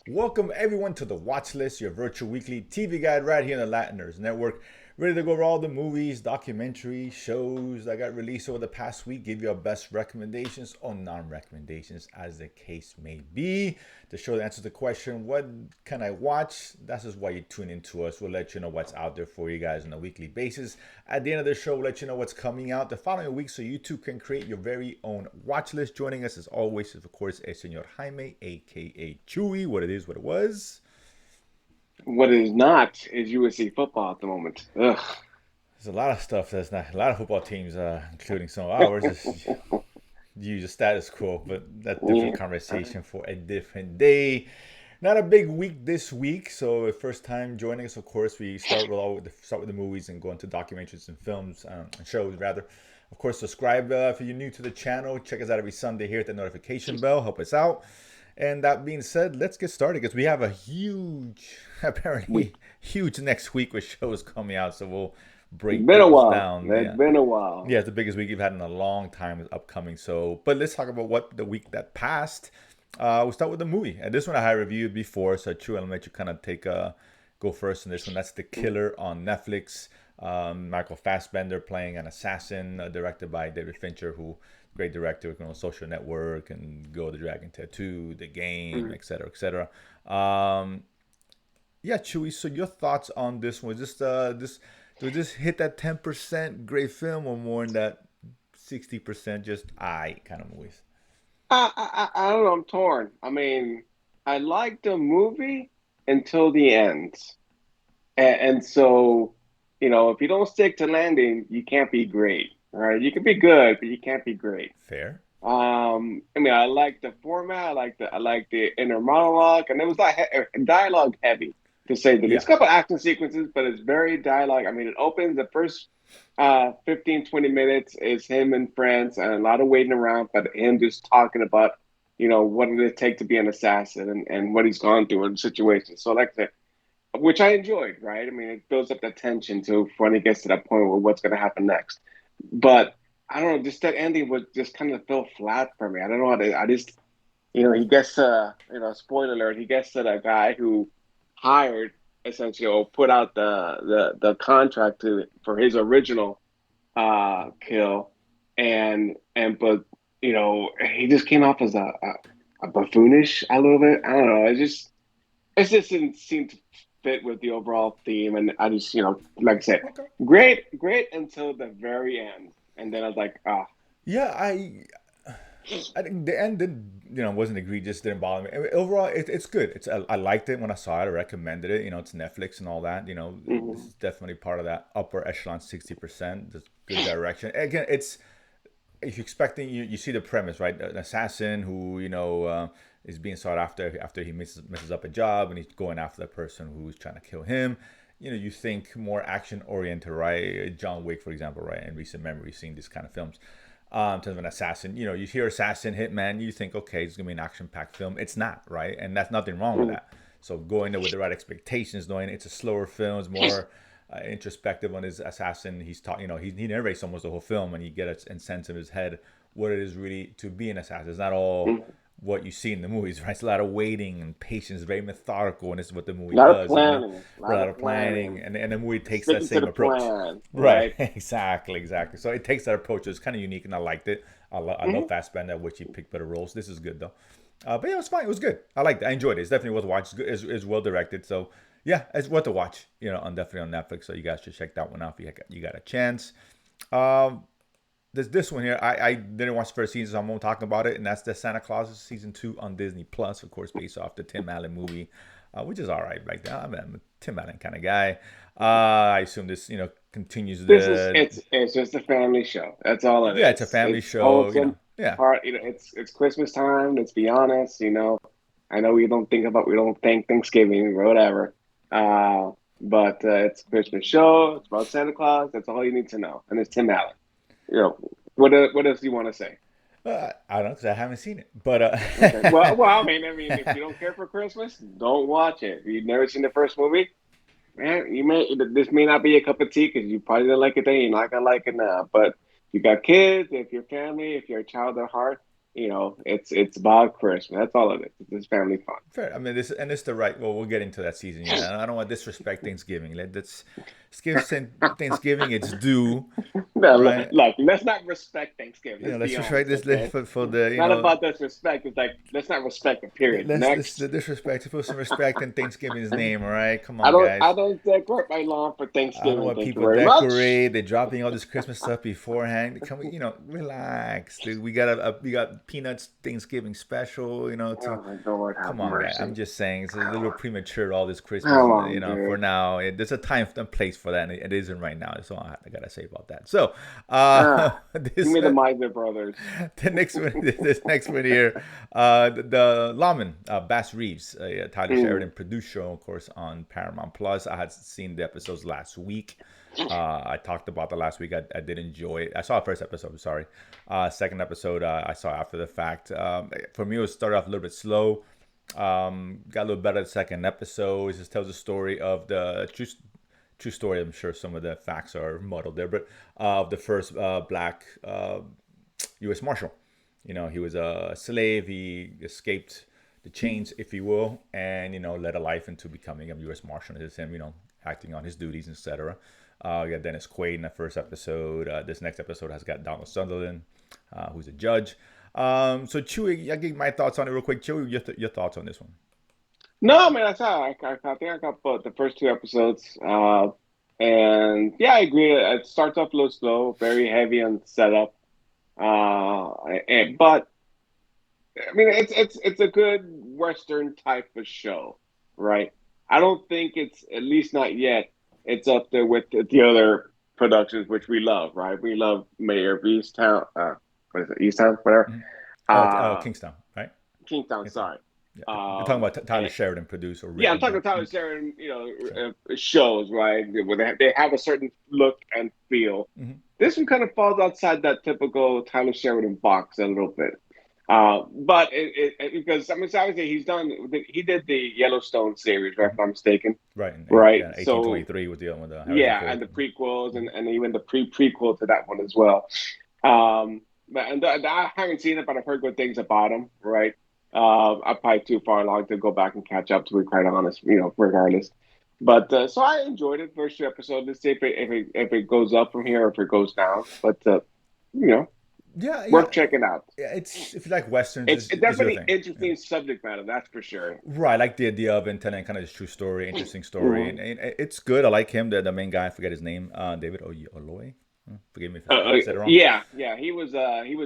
Welcome everyone to the Watchlist, your virtual weekly TV guide right here on the Latiners Network. Ready to go over all the movies, documentaries, shows that got released over the past week. Give you our best recommendations or non-recommendations, as the case may be. The show that answers the question, "What can I watch?" That's just why you tune into us. We'll let you know what's out there for you guys on a weekly basis. At the end of the show, we'll let you know what's coming out the following week, so you too can create your very own watch list. Joining us as always is, of course, El Señor Jaime, aka Chewy. What it is, what it was. What is not is USC football at the moment. Ugh. There's a lot of stuff that's not a lot of football teams, including some of ours, is use the status quo, but that's a different Yeah. conversation for a different day. Not a big week this week, so first time joining us, of course, we start with the movies and go into documentaries and films and shows rather. Of course, subscribe if you're new to the channel. Check us out every Sunday here at the notification bell. Help us out. And that being said, let's get started because we have a huge, We, apparently huge next week with shows coming out. So we'll it's break been a those while. down. It's Yeah. been a while. Yeah, it's the biggest week we've had in a long time is upcoming. So, but let's talk about what the week that passed. We'll start with the movie. And this one I had reviewed before, so true. I'll let you kind of take go first in this one. That's The Killer on Netflix. Michael Fassbender playing an assassin, directed by David Fincher, who great director, Social Network and Go the Dragon Tattoo, The Game, Mm. etc., etc. Um, yeah, Chewy. So your thoughts on this one? Did this hit that 10% great film or more in that 60% just I kind of movies? I don't know. I'm torn. I mean, I liked the movie until the end, and so if you don't stick to landing, you can't be great. All right, you can be good, but you can't be great. Fair. I mean, I like the format. I like the inner monologue, and it was like dialogue heavy to say the least. Yeah. A couple action sequences, but it's very dialogue. I mean, it opens the first 15, 20 minutes is him and friends, and a lot of waiting around, but him just talking about, what did it take to be an assassin and what he's gone through in situations. So, like I said, which I enjoyed, right? I mean, it builds up the tension to when it gets to that point where what's going to happen next. But I don't know, just that ending was just kind of fell flat for me. I don't know how to, I just, he gets spoiler alert, he gets to the guy who hired essentially or put out the contract for his original kill, but he just came off as a buffoonish a little bit. I don't know. It just didn't seem to fit with the overall theme, and I just like I said, Okay. great until the very end, and then I was like, ah, Yeah, I think the end didn't wasn't egregious, didn't bother me. I mean, overall, it's good. I liked it when I saw it. I recommended it. It's Netflix and all that. This mhm. is definitely part of that upper echelon 60%. There's good direction. Again, it's if you're expecting you see the premise, right? An assassin who is being sought after he messes up a job and he's going after the person who's trying to kill him. You think more action oriented, right? John Wick, for example, right? In recent memory, seeing these kind of films. In terms of an assassin, you hear assassin, hitman, you think, okay, it's gonna be an action-packed film. It's not, right? And that's nothing wrong with Mhm. that. So going there with the right expectations, knowing it's a slower film, it's more introspective on his assassin. He's taught, he narrates almost the whole film, and you get a sense in his head what it is really to be an assassin. It's not all Mhm. what you see in the movies, right? It's a lot of waiting and patience, very methodical, and this is what the A movie lot of does, planning, a a lot lot of of planning, planning, and the movie takes that sticking to same the approach. plan, Right, right? exactly. So it takes that approach. It's kind of unique, and I liked it. I love Hmm. Fassbender, which he picked better roles. This is good though. But yeah, it was fine. It was good. I liked it. I enjoyed it. It's definitely worth watching. It's well directed. So yeah, it's worth to watch. On definitely on Netflix. So you guys should check that one out if you got a chance. Um, there's this one here. I didn't watch the first season, so I won't talk about it. And that's the Santa Claus season 2 on Disney Plus, of course, based off the Tim Allen movie, which is all right right now. I'm a Tim Allen kind of guy. I assume this continues This is the it's just a family show. That's all it yeah, it's a is. family It's show. wholesome. Yeah, It's Christmas time. Let's be honest. I know we don't thank Thanksgiving or whatever. Uh, but it's a Christmas show. It's about Santa Claus. That's all you need to know. And it's Tim Allen. What else do you want to say? I don't know because I haven't seen it, but Okay. Well, I mean, if you don't care for Christmas, don't watch it. If you've never seen the first movie, man, this may not be a cup of tea because you probably didn't like it then. You're not gonna like it now. But if you got kids, if you're family, if you're a child at heart, it's about Christmas. That's all it is. It's family fun. Fair. I mean, this and it's the right. Well, we'll get into that season. Yeah, I don't want to disrespect Thanksgiving. Let's give Thanksgiving its due, No, right? look, let's not respect Thanksgiving. You know, Let's let's be respect honest, this okay? for the It's not about disrespect. It's like let's not respect the period. let's the Next, disrespect. Put some respect in Thanksgiving's name. All right, come I on, don't I guys. don't decorate my lawn for I know Thanksgiving. what Thank you people very much. decorate. They're dropping all this Christmas stuff beforehand. Can we, relax, dude? We got Peanuts Thanksgiving special. To Oh my Lord, have come on, guy. mercy. I'm just saying it's a little premature. All this Christmas, Come on, for dude. now. There's a time and place for that, and it isn't right now. That's all I gotta say about that. So, Ah, give this me the Miser Brothers. the next one, this next one here, the Lawman, Bass Reeves, Tyler Mm. Sheridan produced show, of course, on Paramount Plus. I had seen the episodes last week. I talked about the last week. I did enjoy it. I saw the first episode. Sorry, second episode I saw after the fact. For me, it was started off a little bit slow. Got a little better the second episode. It just tells the story of the true story. I'm sure some of the facts are muddled there, but of the first black U.S. Marshal. He was a slave. He escaped the chains, if you will, and led a life into becoming a U.S. Marshal. It's him, acting on his duties, etc. We got Dennis Quaid in the first episode. This next episode has got Donald Sutherland, who's a judge. So Chewy, I give my thoughts on it real quick. Chewy, your thoughts on this one? No, man, that's how I think I got both the first two episodes. And yeah, I agree. It starts off a little slow, very heavy on setup. But I mean, it's a good Western type of show, right? I don't think it's at least not yet. It's up there with the other productions which we love, right? We love Mayor of Easttown. What is it? Easttown, whatever. Mm-hmm. Oh, Uh, Kingstown, right? Kingstown. Kingstown. Sorry. Yeah. You're talking about Tyler And Sheridan produced or yeah, I'm written, talking right? to Tyler Mhm. Sheridan, Sure. shows, right? Where they have a certain look and feel. Mm-hmm. This one kind of falls outside that typical Tyler Sheridan box a little bit. But because I mean, so obviously he did the Yellowstone series, right? If Mm-hmm. I'm not mistaken, Right. And right? yeah, So 1823 was the other one, the Harrison yeah, and Ford. the prequels Mm-hmm. and even the prequel to that one as well. But I haven't seen it, but I've heard good things about him, right? I'm probably too far along to go back and catch up, to be quite honest, regardless. But so I enjoyed it first two episodes. Let's see if it goes up from here or if it goes down. But you know, Yeah, yeah. worth checking out. It's if you like westerns, It's is your definitely thing. Yeah. interesting subject matter, that's for sure. Right, I like the idea of it, telling kind of this true story, interesting story, and, Mhm. and it's good. I like him, the main guy. I forget his name. David Oloy. Forgive me Uh, if uh, I said it wrong. yeah. He was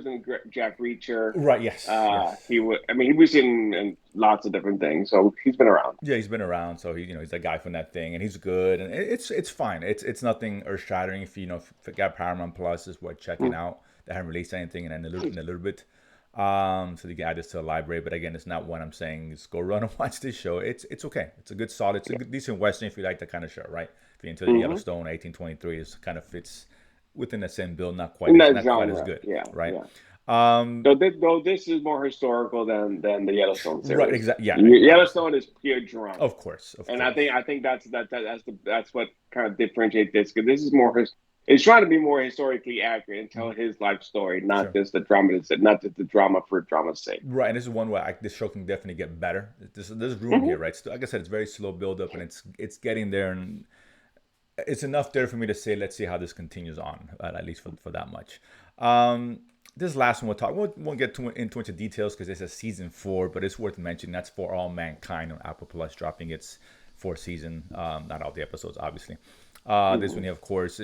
in Jack Reacher. Right. Yes. Yes. He was in lots of different things, so he's been around. Yeah, he's been around, so he's that guy from that thing, and he's good, and it's fine. It's nothing earth shattering. If if you got Paramount Plus, is worth checking out. They haven't released anything in a little bit, so you can add this to the library. But again, it's not one I'm saying is go run and watch this show. It's okay. It's a good solid. It's a good, decent western if you like that kind of show, right? If you're into the Mm-hmm. Yellowstone, 1823 is kind of fits within the same bill. Not quite In as that not quite as genre, good, yeah, right? yeah. Um, Though this is more historical than the Yellowstone right. series. Exactly. Yeah. Obviously. Yellowstone is pure drama, Of course. Of and course. I think that's what kind of differentiates this because this is more it's trying to be more historically accurate and tell Mhm. his life story, not Sure. just the drama, not just the drama for drama's sake. Right, and this is one where this show can definitely get better. There's room here, Hmm. right? Like I said, it's very slow build up, and it's getting there, and it's enough there for me to say, let's see how this continues on, at least for that much. This last one we'll talk. Won't get into into details because it's a season 4, but it's worth mentioning. That's For All Mankind on Apple Plus, dropping its fourth season. Not all the episodes, obviously. This Hmm. one, of course,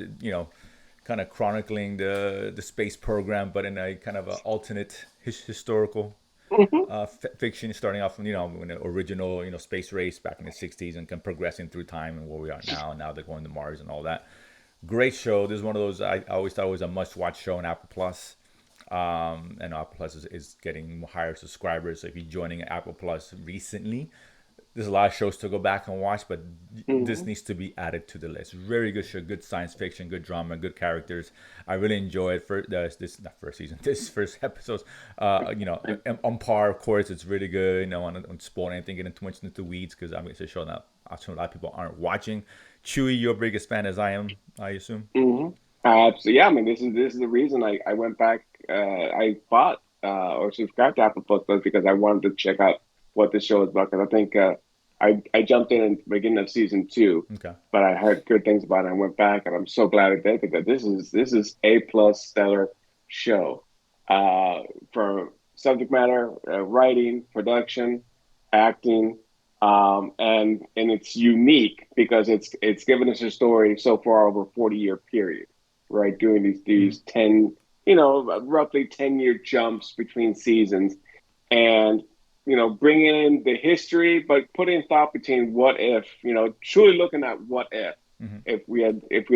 kind of chronicling the space program, but in a kind of a alternate historical Hmm. fiction, starting off from when the original space race back in the '60s and progressing through time and where we are now. And now they're going to Mars and all that. Great show. This is one of those I always thought it was a must-watch show on Apple Plus. And Apple Plus is getting higher subscribers. So if you're joining Apple Plus recently, there's a lot of shows to go back and watch, but this Hmm. needs to be added to the list. Very good show, good science fiction, good drama, good characters. I really enjoyed this not first season, this first episodes. On par, of course, it's really good. On spoil anything, getting too much into weeds because I'm it's a show that a lot of people aren't watching. Chewy, you're a biggest fan as I am, I assume. Hmm. Absolutely. Yeah, I mean, this is the reason I went back. I bought or subscribed to Apple Plus because I wanted to check out what the show is about. Because I think I jumped in the beginning of season two, Okay. but I heard good things about it. I went back, and I'm so glad I did because this is a plus stellar show. Uh, for subject matter, writing, production, acting, and it's unique because it's given us a story so far over a 40-year period, right? During these 10, roughly 10-year jumps between seasons, and bringing in the history, but putting thought between what if, truly looking at what Mm-hmm. if we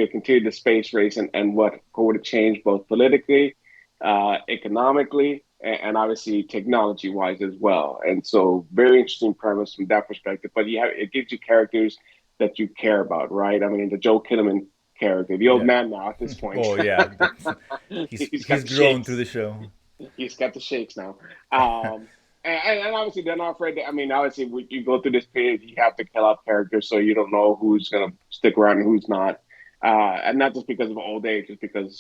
had continued the space race, and what would have changed both politically, economically, and obviously technology wise as well. And so, very interesting premise from that perspective. But it gives you characters that you care about, right? I mean, the Joe Kinnaman character, the old Yeah. man now at this point. Oh yeah. He's got He's the grown through shakes. the show. He's got the shakes now. And obviously they're not afraid to, I mean, obviously when you go through this period, you have to kill off characters so you don't know who's going to stick around and who's not. And not just because of old age, just because,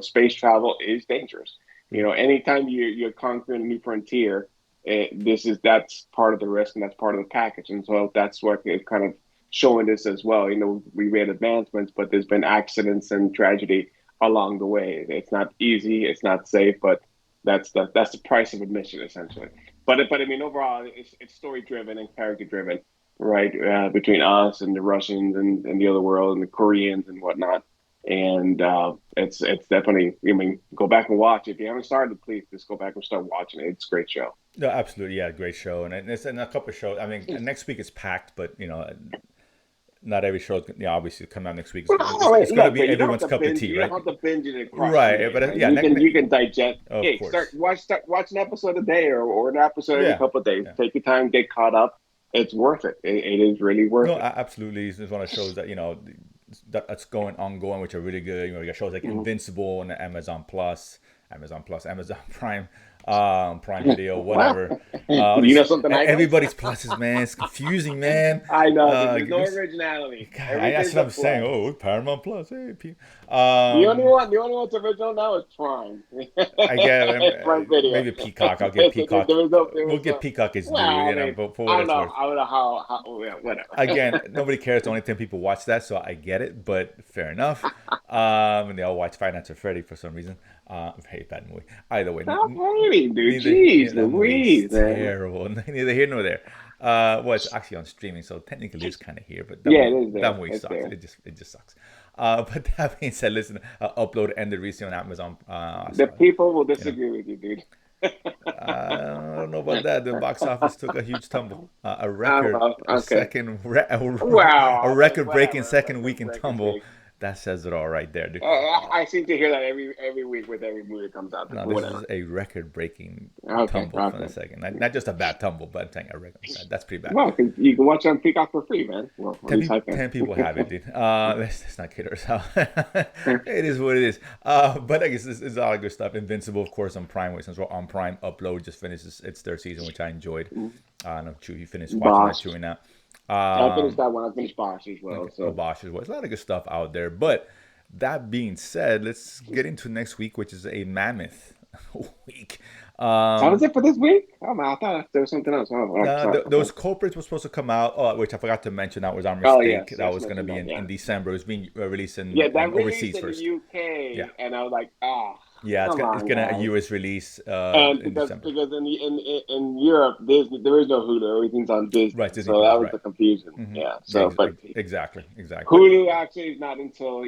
space travel is dangerous. Anytime you're conquering a new frontier, that's part of the risk, and that's part of the package. And so that's what it's kind of showing this as well. We made advancements, but there's been accidents and tragedy along the way. It's not easy, it's not safe, but that's the price of admission essentially. But I mean, overall, it's story driven and character driven, right? Between us and the Russians and the other world and the Koreans and whatnot. And it's definitely. I mean, go back and watch it. If you haven't started, please just go back and start watching it. It's a great show. No, absolutely, yeah, great show, and it's in a couple of shows. I mean, next week is packed, but not every show. Obviously, come out next week. Well, It's going to look, be but you don't everyone's have to cup of binge. tea, You don't right? have to binge it across the Right, day, but right? yeah, You can digest. of Hey, start course, watch an episode a day, or an episode every yeah, couple of days. yeah. Take your time, get caught up. It's worth it. It is really No, worth it. absolutely. It's one of the shows that that's going ongoing, which are really good. You got shows like Mhm. Invincible on Amazon Prime, Prime Video, Well, whatever. All you these know something I don't. everybody's pluses, man. It's confusing, man. I know. There's no There's, originality. God, that's Everything's what a I'm saying. plus. Oh, Paramount Plus. Hey, The only um, one, the only one's original now is Prime. I get Prime Video. maybe Peacock. I'll get Peacock. There We'll was give no. Peacock its due, Well, I mean, but for what it's worth. I don't know how yeah, Again, whatever. nobody cares. Only 10 people watch that, so I get it, but fair enough. And they all watch Five Nights at Freddy for some reason. Hate that movie. Either way, Stop hating, dude. neither Jeez, that movie's Louise, man. terrible. Neither here nor there. Well, it's actually on streaming, so technically it's kind of here, but Yeah, it is that there. movie It's sucks. there. It just sucks. But that being said, listen, upload ended recently on Amazon. I The saw it. people will You know, disagree with you, dude. I don't know about that. The box office took a huge tumble. A I don't record, know. a Okay. second, Well, a I mean, record-breaking whatever. second week in Record tumble. break. That says it all right there, dude. I seem to hear that every week with every movie that comes out. No, But this is whatever. a record-breaking Okay. tumble for the Okay. second. Not just a bad tumble, but I'm saying a record. That's pretty bad. Well, 'cause you can watch it on Peacock for free, man. Well, at least I can. 10 people have it, dude. Let's not kid ourselves. It is what it is. But I guess this is all good stuff. Invincible, of course, on Prime. Since we're on Prime, Upload just finished its third season, which I enjoyed. I know Chew, you finished watching that, Bosch. chewing out. I finished that one. I finished Bosch as well. Okay, So Bosch as well. There's a lot of good stuff out there. But that being said, let's get into next week, which is a mammoth week. that was Um, it for this week. Oh man, I thought there was something else. Oh, sorry. those Okay. culprits were supposed to come out, which I forgot to mention. That was our Oh mistake. yes, That yes, was going to mentioned be that. in Yeah. December. It was being released Yeah, in that released overseas in the first. Yeah, UK, and I was like, ah, yeah. come It's on, gonna a guys. US release And in because December. in Europe, there is no Hulu. Everything's on Right, Disney, Disney so that Plus. was Right. the confusion. Hmm. Yeah. Yeah, So, but exactly. But Hulu actually is not until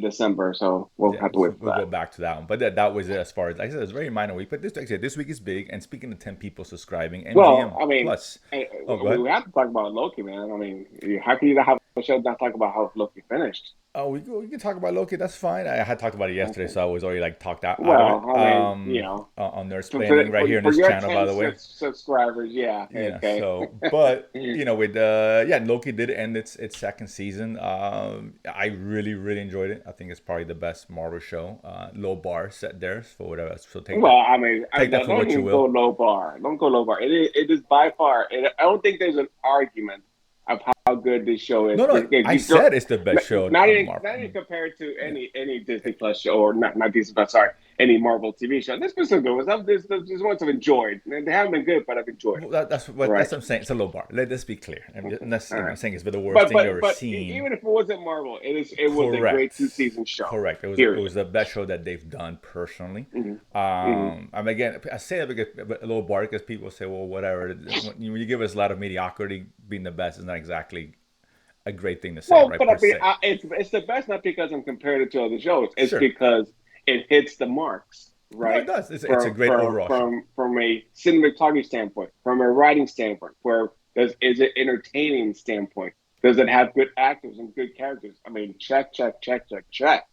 December, so we'll yeah, have to so wait for we'll go that. back to that one. But that was it as far as like I said, it's a very minor week. But like I said, this week is big. And speaking of 10 people subscribing, Well, MGM I mean, Plus. Oh, go ahead. we have to talk about Loki, man. I mean, how can you not have a show not talk about how Loki finished? Oh, we can talk about Loki. That's fine. I had talked about it yesterday, Okay. so I was already like talked out of it. Well, I mean, On Nerd for Splaining right here in for this your channel, by the way. subscribers, yeah, Yeah. okay. So, but with Loki did end its second season. I really enjoyed it. I think it's probably the best Marvel show. Low bar set there for whatever. So Well, I mean, take that for don't what you even go will. low bar. Don't go low bar. It is by far. I don't think there's an argument of how how good this show is. No, no, Because I you don't, said it's the best show on Marvel. not even compared to Yeah, any Disney Plus show, or not Disney Plus, sorry, any Marvel TV show. This was so good. There's ones I've enjoyed. They haven't been good, but I've enjoyed well, them. that's Right. what I'm saying. It's a low bar. Let this be clear. Okay. I'm All not right. saying it's the worst thing you ever But seen. even if it wasn't Marvel, it was a great Correct. 2 season show. Correct. It Period. was the best show that they've done personally. Hmm. Hmm. I mean, again, I say that because a little bar because people say, well, whatever. When you give us a lot of mediocrity, being the best is not exactly a great thing to say, Well, right? but I Per mean, se. it's the best not because I'm compared it to other shows. It's Sure. because it hits the marks, No, it right? does. It's a great overall show. From a cinematography standpoint, from a writing standpoint, where is it entertaining standpoint? Does it have good actors and good characters? I mean, check, check, check, check, check.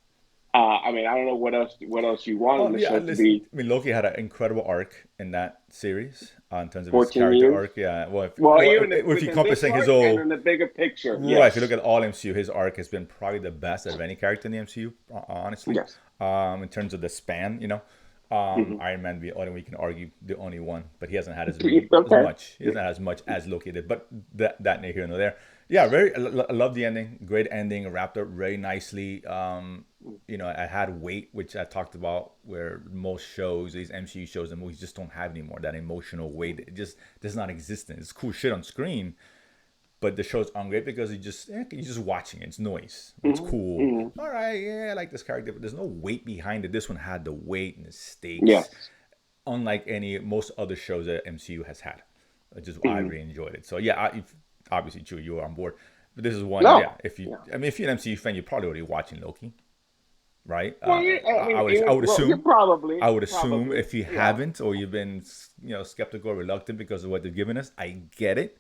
I mean, I don't know what else you want in Oh the yeah, show to listen. be I mean, Loki had an incredible arc in that series in terms of his 14 character years. arc. Yeah, Well, even if you within this encompassing his arc and whole in the bigger picture, right, if you look yes, at all MCU, his arc has been probably the best of any character in the MCU. Honestly, yes. in terms of the span, Hmm. Iron Man, we can argue the only one, but he hasn't had as Okay. much. He hasn't had as much as Loki did. But that neither here nor there. Yeah, very. I love the ending. Great ending. Wrapped up very nicely. I had weight, which I talked about, where most shows, these MCU shows and movies, just don't have anymore. That emotional weight, it just does not exist. It's cool shit on screen, but the show's on great because you're just watching it. It's noise. It's Hmm. cool. Hmm. All right, yeah, I like this character, but there's no weight behind it. This one had the weight and the stakes, Yes. unlike any most other shows that MCU has had. I Hmm. really enjoyed it. So yeah, obviously, Chew, you were on board. But this is one, No. yeah. Yeah. If you're an MCU fan, you're probably already watching Loki, right? Well, yeah, I mean, I would well, you assume. I would assume probably, if you yeah. haven't or you've been, skeptical or reluctant because of what they've given us, I get it.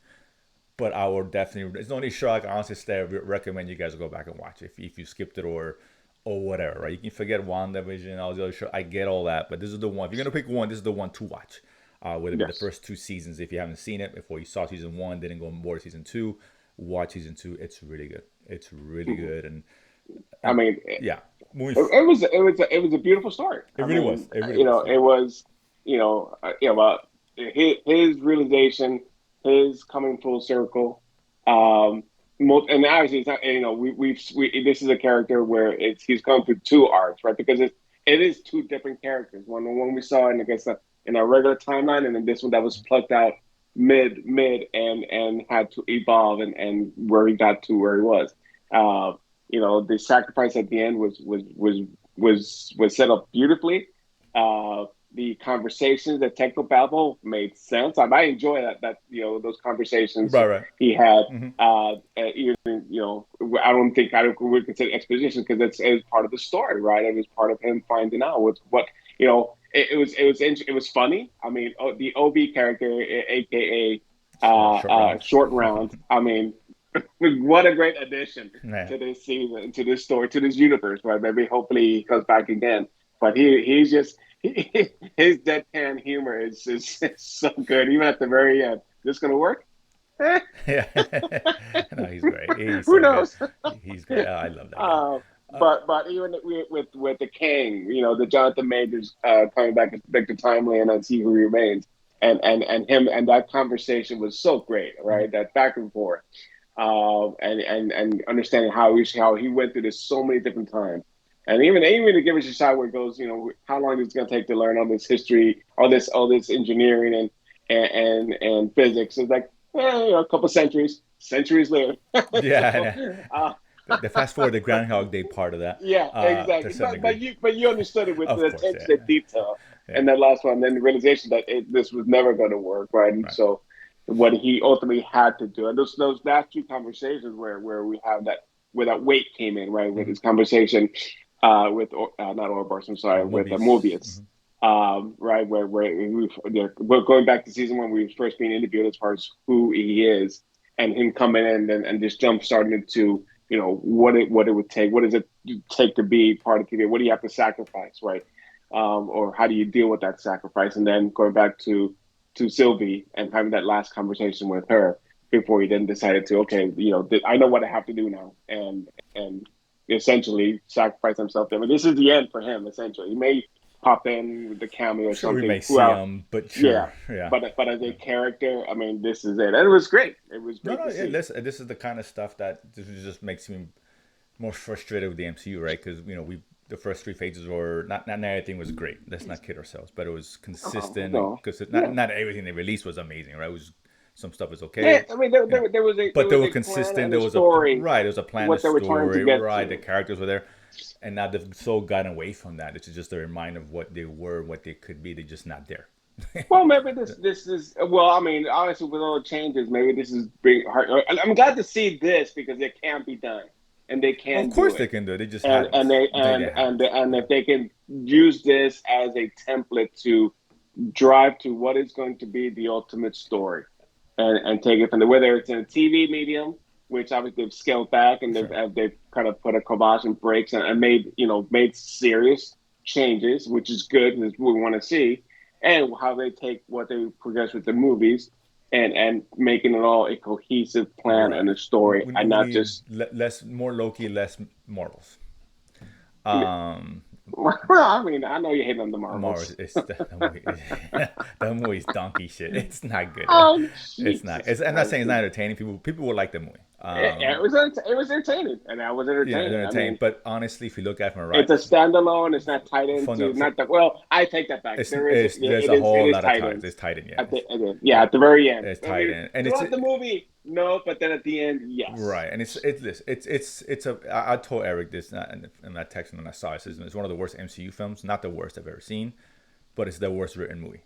But I would definitely. It's the only show I can honestly recommend you guys go back and watch if you skipped it or whatever, right? You can forget WandaVision and all the other shows. I get all that, but this is the one. If you're gonna pick one, this is the one to watch. Whether it be the Yes. first 2 seasons, if you haven't seen it before you saw season one, didn't go on board season two, watch season two. It's really good. It's really Mhm. good, I and mean, yeah, it was a beautiful story. it I really was. mean, It really was. Yeah. it was, about his realization, his coming full circle. Um, and obviously, it's not, this is a character where he's gone through two arcs, right? Because it is two different characters. One we saw in, I guess, in our regular timeline, and then this one that was plucked out mid and had to evolve and where he got to where he was. Uh, the sacrifice at the end was set up beautifully. The conversations, the technical babble made sense. I enjoy that those conversations Right, right. he had. Mm-hmm. Even I don't would consider exposition because it's part of the story, right? It was part of him finding out what it was funny. I mean, the OB character, aka Short round. Short Round. I mean, what a great addition Yeah. to this season, to this story, to this universe, right? Maybe hopefully he comes back again. But he's just his deadpan humor is so good, even at the very end. This gonna work? Yeah. No, he's great. He's Who so good. knows? He's great. I love that guy. Uh, Uh, but even with the King, the Jonathan Majors coming back as Victor Timely and as He Who Remains, and him and that conversation was so great, mhm. right? That back and forth, and understanding how he went through this so many different times, and even to give us a shot where it goes, how long is it going to take to learn all this history, all this engineering and physics? It's like, a couple centuries later. Yeah, So, yeah. The fast forward the Groundhog Day part of that, yeah, to exactly. some But degree. you understood it with the Of course, attention to yeah, detail, yeah, and that last one, then the realization that this was never going to work, right? And right. so, what he ultimately had to do, and those last two conversations where we have where that weight came in, right, with Mm-hmm. his conversation with not Ouroboros, I'm sorry, with Movies. Mobius, Mm-hmm. right, we're going back to season one, we were first being interviewed as far as who he is, and him coming in and just jump starting into what it would take. What does it take to be part of TV? What do you have to sacrifice, right? Or how do you deal with that sacrifice? And then going back to Sylvie and having that last conversation with her before he then decided to, okay, I know what I have to do now, and essentially sacrifice himself there. But this is the end for him. Essentially, he may pop in with the cameo I'm or sure we something. may see Well, them, but yeah, sure, yeah. but as a character, I mean, this is it, and it was great. It was No, great no, to yeah, see. this is the kind of stuff that just makes me more frustrated with the MCU, right? Because we the first three phases were not everything was great. Let's not kid ourselves, but it was consistent and No, because yeah, not everything they released was amazing, right? It was some stuff was yeah. okay, I mean, you know, there but they was were a plan consistent. and There a was a story right, there was a plan, the what they were trying to story, get right, the to. characters were there, and now they've so gotten away from that. It's just a reminder of what they were, what they could be. They're just not there. Well, maybe this is well. I mean, obviously with all the changes, maybe this is bring. I'm glad to see this because it can be done, and they Of can do course they it. can do it. They just and hadn't. and they They haven't. and Yeah. if they can use this as a template to drive to what is going to be the ultimate story, and take it from the whether it's in a TV medium, which obviously they've scaled back and Sure. they've kind of put a kibosh and brakes and made made serious changes, which is good. Is what we want to see, and how they take what they progress with the movies. And making it all a cohesive plan and Right. a story, and We not need just less, more Loki, less Marvels. Um, well, I mean, I know you hate on the Marvels, Marvels. it's the movie. The movie's donkey shit. It's not good. Oh, It's not. Jesus I'm not Christ. saying it's not entertaining. People will like the movie. It was entertaining, and I was Yeah, it's entertained. I entertaining. mean, But honestly, if you look at it from a right, it's a standalone. It's not tied from into from, not that. Well, I take that back. There is there's it a it whole is lot of tied ties. in. It's tied in, yeah. At the it is. Yeah, at the very end. It's I tied mean, in, and it's throughout the movie, no, but then at the end, yes. right, and it's this. It's a. I told Eric this, and I texted him and I saw it. It's one of the worst MCU films. Not the worst I've ever seen, but it's the worst written movie.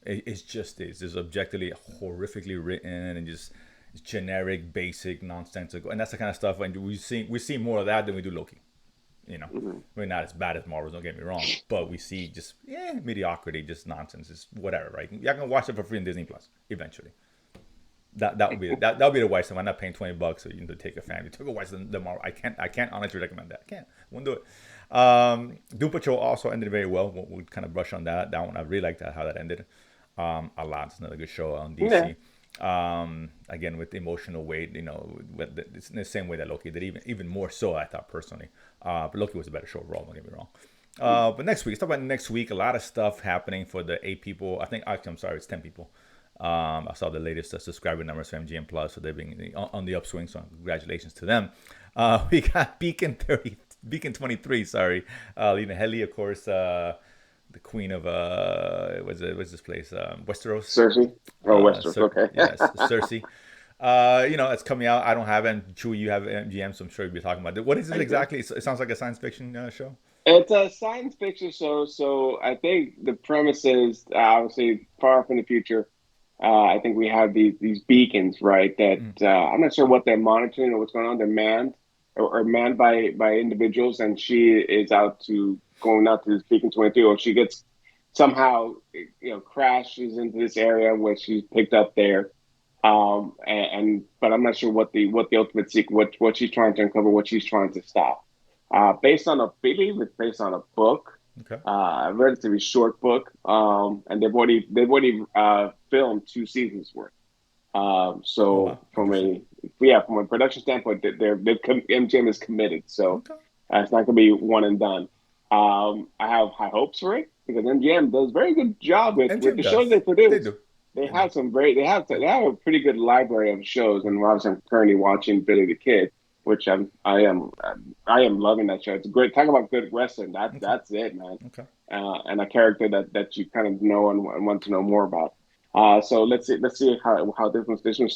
It just is. It's objectively horrifically written and just it's generic, basic, nonsensical, and that's the kind of stuff. And we see more of that than we do Loki. Mhm. We're not as bad as Marvel. Don't get me wrong, but we see just mediocrity, just nonsense, just whatever. Right? You can watch it for free on Disney Plus eventually. That would be that would be the wise time. I'm not paying $20 so you to take a family to go watch the Marvel. I can't honestly recommend that. I can't. Won't do it. Doom Patrol also ended very well. We'll kind of brush on that. That one I really liked that how that ended. A lot. It's another good show on Yeah. DC. Again with emotional weight, it's in the same way that Loki did, even more so I thought personally. But Loki was a better show overall. Don't get me wrong. But next week, let's talk about next week. A lot of stuff happening for the 8 people. I think actually, I'm sorry, it's 10 people. I saw the latest subscriber numbers for MGM Plus, so they're being on the upswing. So congratulations to them. We got Beacon 23. Sorry, Lena Headey, of course, the queen of what's this place? Westeros. Cersei. Oh, Westeros. Okay. Yes, Cersei. It's coming out. I don't have it. Chewy, you have MGM, so I'm sure you'll be talking about it. What is this I do. exactly? It sounds like a science fiction show. It's a science fiction show, so I think the premise is obviously far off in the future. I think we have these beacons, right? That Mm. I'm not sure what they're monitoring or what's going on. They're manned or manned by individuals, and she is going out to this beacon 23, or she gets somehow crashes into this area where she's picked up there. But I'm not sure what the ultimate secret, what she's trying to uncover, what she's trying to stop. Based on a believe it's based on a book, Okay. a relatively short book, and they've already filmed 2 seasons worth. Oh wow, So interesting. from a production standpoint, MGM is committed. So Okay. it's not going to be one and done. I have high hopes for it because MGM does a very good job with MGM the shows they does. They produce. do. They They do. have they have a pretty good library of shows, and obviously I'm currently watching Billy the Kid, which I am loving that show. It's great. Talk about good wrestling. Okay. That's it, man. Okay. And a character that you kind of know and want to know more about. So let's see how this one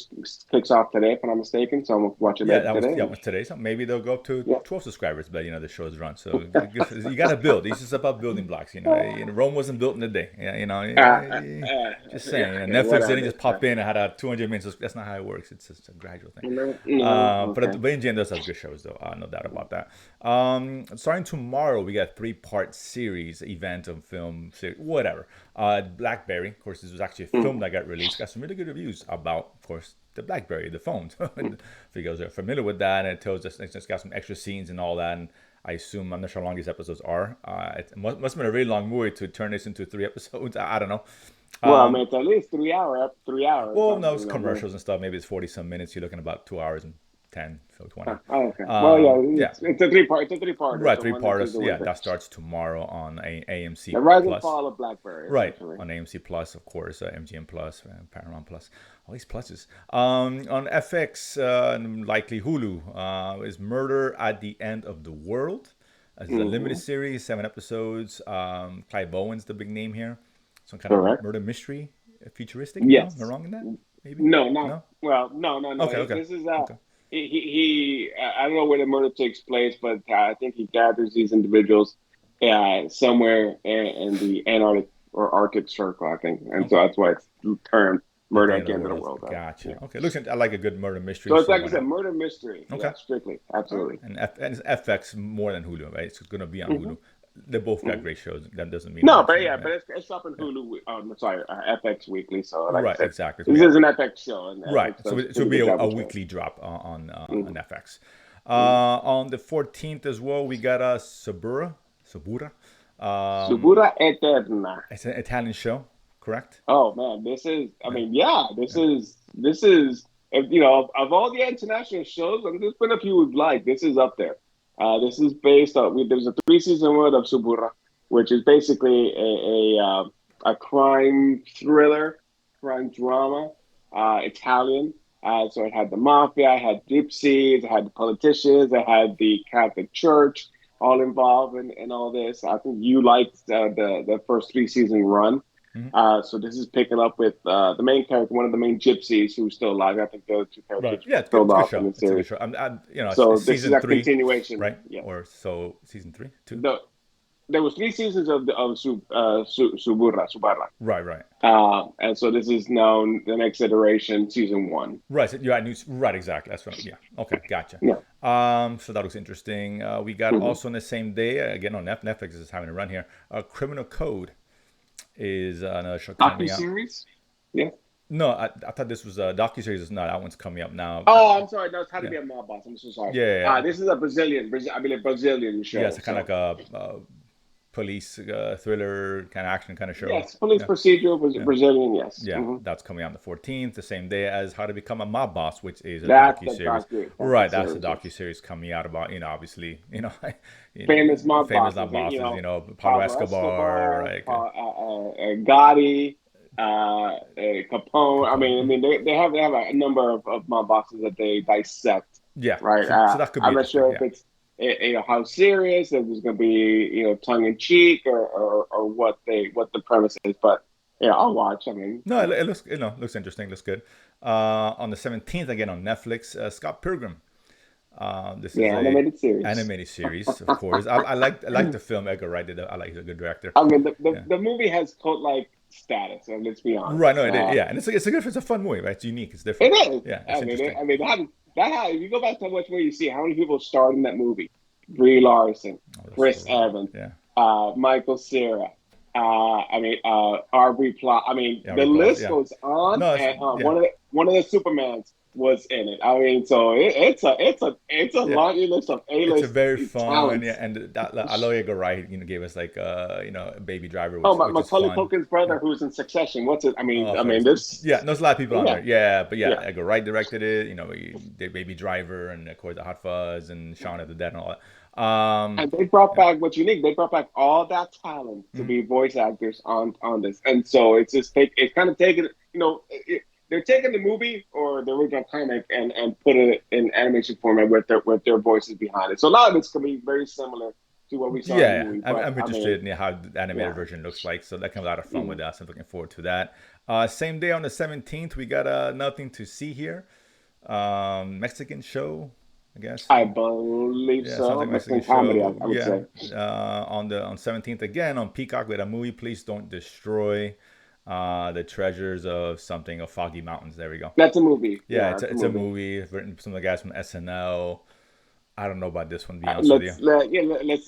kicks off today, if I'm not mistaken. So I'm gonna watch it Yeah, later that was today. today. So maybe they'll go up to Yeah. 12 subscribers, but the show's run. So you got to build. This is about building blocks. Rome wasn't built in a day. Yeah, just Yeah. saying. Okay. Netflix didn't Whatever. just pop in and had a 200 minutes. That's not how it works. It's just a gradual thing. No. No. But Okay. MGM does have good shows, though. No doubt about that. Starting tomorrow, we got a 3-part series, event of film, series, whatever. BlackBerry, of course, this was actually a film Mm. that got released. Got some really good reviews about, of course, the BlackBerry, the phone. If you guys are familiar with that, and it tells us it's got some extra scenes and all that. And I assume I'm not sure how long these episodes are. It must have been a really long movie to turn this into 3 episodes. I don't know. Well, I mean, Um, it's at least 3 hours. 3 hours. well, no, it's commercials and stuff. Maybe it's 40 some minutes. You're looking about 2 hours and 10, so 20. Okay. Well, yeah, Yeah, it's a three-part. It's a three-parter. right, So three 1 and 2 parters. the Yeah, winter. that starts tomorrow on AMC The rise and Plus. fall of BlackBerry, Right, essentially. on AMC Plus, of course, MGM Plus, Paramount Plus, all these pluses. On FX, likely Hulu, is Murder at the End of the World. This is a limited Hmm. series, 7 episodes. Clive Bowen's the big name here. Some kind of Correct. murder mystery, futuristic. No, am I Yes. wrong in that? Maybe. No, not No. well. No, no, no. Okay. Okay. This is Okay. I don't know where the murder takes place, but I think he gathers these individuals somewhere in the Antarctic or Arctic Circle, I think, and so Okay. that's why it's termed At the "Murder end at of the the End of the world. World." Gotcha. Yeah. Okay. Looks. I like a good murder So mystery, it's so like why I said, not? murder mystery. Okay. Yeah, strictly, All right. absolutely. And it's FX more than Hulu, right? It's going to be on Hmm. Hulu. They both got Hmm. great shows. That doesn't mean No, much, but you know. yeah, Yeah. but it's up in Yeah. Hulu. Sorry, FX Weekly. So, like I Right. said, Exactly. So this we got is an FX show, and right. FX So does a it will pretty be good job a with it. weekly drop on Hmm. FX. Hmm. On the 14th as well, we got Sabura. Sabura. Um, Subura Eterna. it's an Italian show, correct? Oh man, this is. I Yeah. mean, yeah, Yeah. this is. You know, of all the international shows, and there's been a few we've liked. This is up there. This is based on. There's a three-season run of Subura, which is basically a crime thriller, crime drama, Italian. So it had the mafia, it had gypsies, it had the politicians, it had the Catholic Church all involved in all this. I think you liked the first three-season run. Mhm. So this is picking up with the main character, one of the main gypsies who's still alive. I think the other two Right. characters Yeah, were it's good. killed It's a good off in show. the It's a good series. show. It's So this is season a three, continuation. right? Yeah. Or so season three, two. The, there was three seasons of Subarra. Right. Right. And so this is now the next iteration, season one. Right. So you're at news. Right. Exactly. That's what. Yeah. Okay. Gotcha. Yeah. So that looks interesting. We got Mm-hmm. also on the same day again on Netflix is having a run here. Criminal Code is another show coming out. Docu-series? Yeah. No, I thought this was a docuseries. It's not. That one's coming up now. Oh, I'm sorry. No, it's How to Yeah. Be a Mob Boss. I'm so sorry. Yeah. This is a Brazilian Yeah. show. It's kind of So like a police thriller kind of action kind of show. yes, police Yeah. procedural Yeah. Brazilian. Yes. Yeah, Hmm. that's coming out on the 14th, the same day as How to Become a Mob Boss, which is a That's the docu-series. docu. That's the Right, that's a series. Yes. docu-series coming out about, obviously, Famous mob famous bosses. mob bosses, Pablo Pablo Escobar, Escobar, right? Gotti, Capone. Capone. They have a number of mob bosses that they dissect, Yeah, right? so that could be I'm not interesting, sure if yeah. it's how serious, if it's going to be tongue in cheek or what the premise is, but yeah, I'll watch. I mean, No, it looks, looks interesting, looks good. On the 17th, again on Netflix, Scott Pilgrim. This the is a animated series. animated series, of course. I like the film. Edgar Wright did. I like he's a good director. I mean, Yeah. the movie has cult like status, and let's be Right, honest. no, yeah, and it's a fun movie, right? It's unique, it's It different. is. Yeah, it's interesting. If you go back to which movie you see how many people starred in that movie: Brie Larson, Oh, that's Chris so right. Evans, Yeah, Michael Cera. Aubrey Plaza. I mean, yeah, the Plus, list yeah. goes on, No, and yeah, one of the Supermans was in it. I mean, so it's a yeah. laundry list of It's a A-list very fun, yeah, talents. and that Aloy Edgar Wright, gave us like Baby Driver, Oh, which is Macaulay fun. Culkin's Yeah. brother, who's in Succession. What's it? Oh, This. yeah, there's a lot of people on Yeah, there. Yeah, but yeah, yeah. Edgar Wright directed it. The Baby Driver, and of course the Hot Fuzz and Shaun of the Dead and all that. And they brought Yeah. back what's unique. They brought back all that talent to Mhm. be voice actors on this, and so it's kind of taking they're taking the movie or the original comic and put it in animation format with their voices behind it. So a lot of it's gonna be very similar to what we saw in the Yeah, movie. I'm, But I'm I mean, interested in how the animated yeah, version looks like. So that can be a lot of fun with Mhm. us. I'm looking forward to that. Same day on the 17th, we got Nothing to See Here, Mexican show, I guess. I believe Yeah, sounds so. like a Mexican Mexican comedy, show. I would Yeah. say. On 17th again on Peacock with a movie. Please don't destroy the treasures of something of Foggy Mountains. There we go. That's a movie. Yeah, Yeah, it's a it's a movie. movie written some of the guys from SNL. I don't know about this one, to be honest with you. Let's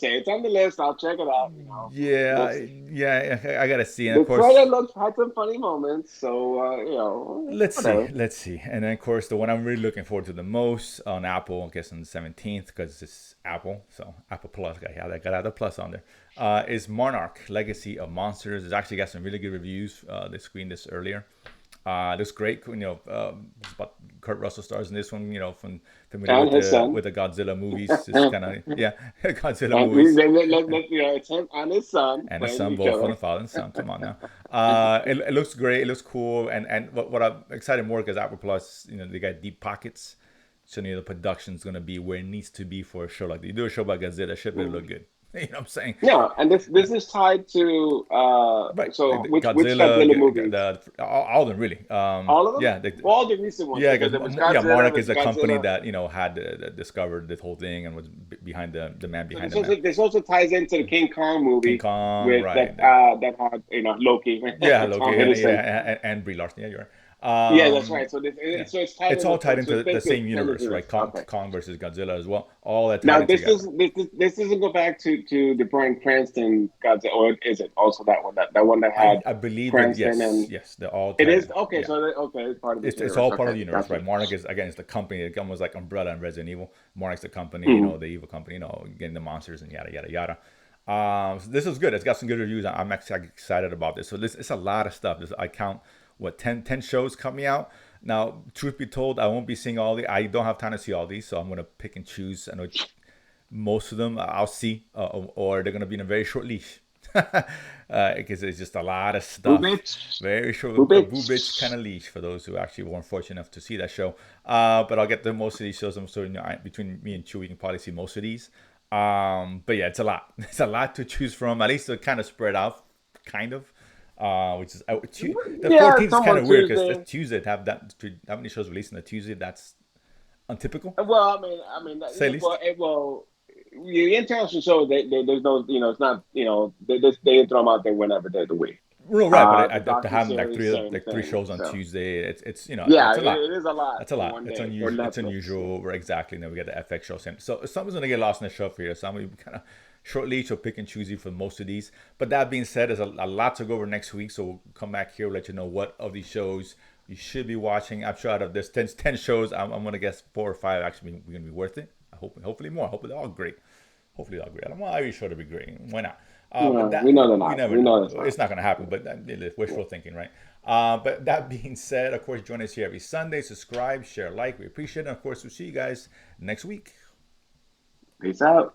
say it's on the list. I'll check it out. We'll Yeah, see. yeah, I gotta see. And The of course, trailer had some funny moments, so whatever. let's see. And then of course, the one I'm really looking forward to the most on Apple, I guess on the 17th, because it's Apple, so Apple Plus. Got the plus on there. Is Monarch: Legacy of Monsters. It's actually got some really good reviews. They screened this earlier. Looks great. It's about Kurt Russell stars in this one. From familiar And with his the son. the Godzilla movies. It's kind of, yeah, Godzilla And movies. it's him and his son And his playing son, each both from other. the father and son. Come on now. It looks great. It looks cool. And what I'm excited more because Apple Plus, they got deep pockets. So the production's gonna be where it needs to be for a show like that. You do a show about Godzilla, it should better look good. You know what I'm saying? Yeah, and this is tied to Right. so The which Godzilla, Godzilla movies? all of them really. All of them? Yeah, All the recent ones yeah, because because there was Monarch Godzilla, is there's a company Godzilla. that had discovered this whole thing and was behind the man So behind the man. this also ties into the King Kong King movie Kong, with right? that had Loki, Yeah, Loki, Tom and Hiddleston. and Brie Larson. Yeah, you're right. Yeah, that's right. So Yeah, so it's tied it's in all with tied so it's into the basically same extended universe, right? universe. Okay. Kong versus Godzilla as well. All that tied Now in together. this doesn't go back to the Bryan Cranston Godzilla, or is it also that one that one that had I believe that, Cranston yes, and yes, they're all it tied is in. okay. Yeah. So okay, it's part of this It's universe. all part of Okay, the universe, gotcha. right? Monarch is, again, it's the company. It almost like Umbrella and Resident Evil. Monarch's the company, Hmm. the evil company, getting the monsters and yada yada yada. So this is good. It's got some good reviews. I'm actually excited about this. So it's a lot of stuff. I count what 10 shows coming out. Now, truth be told, I won't be seeing all the. I don't have time to see all these, so I'm gonna pick and choose. I know most of them I'll see, or they're gonna be in a very short leash, because it's just a lot of Boo stuff. bitch, Very short, boo a Boobage kind bitch. of leash for those who actually weren't fortunate enough to see that show. But I'll get to most of these shows. I'm sure between me and Chewy, you can probably see most of these. But yeah, it's a lot. It's a lot to choose from. At least they're kind of spread out, kind of. Which is the Yeah, 14th is some kind on of weird because Tuesday. Tuesday to have that many shows released on a Tuesday. That's untypical, Well, to say least. the international show, there's no, it's not, they throw them out there whenever they're the week. No, right, but The to docu have series, same three thing. shows on So Tuesday, it's yeah, it's a lot. it is a lot That's a in lot. one It's day for unusual. It's Netflix. unusual. Where exactly. And then we get the FX show. So someone's gonna get lost in the shuffle here. So I'm gonna be kind of short leash or pick and choosy for most of these. But that being said, there's a lot to go over next week. So we'll come back here, let you know what of these shows you should be watching. I'm sure out of this 10 shows, I'm gonna guess 4 or 5 actually we're gonna be worth it. Hopefully more. Hopefully they're all great. Hopefully they're all great. I don't want every show to be great. Why not? But We that know they're we not. never We know. know it's not. It's not going to happen. But wishful thinking, right? But that being said, of course, join us here every Sunday. Subscribe, share, like. We appreciate it. And of course, we'll see you guys next week. Peace out.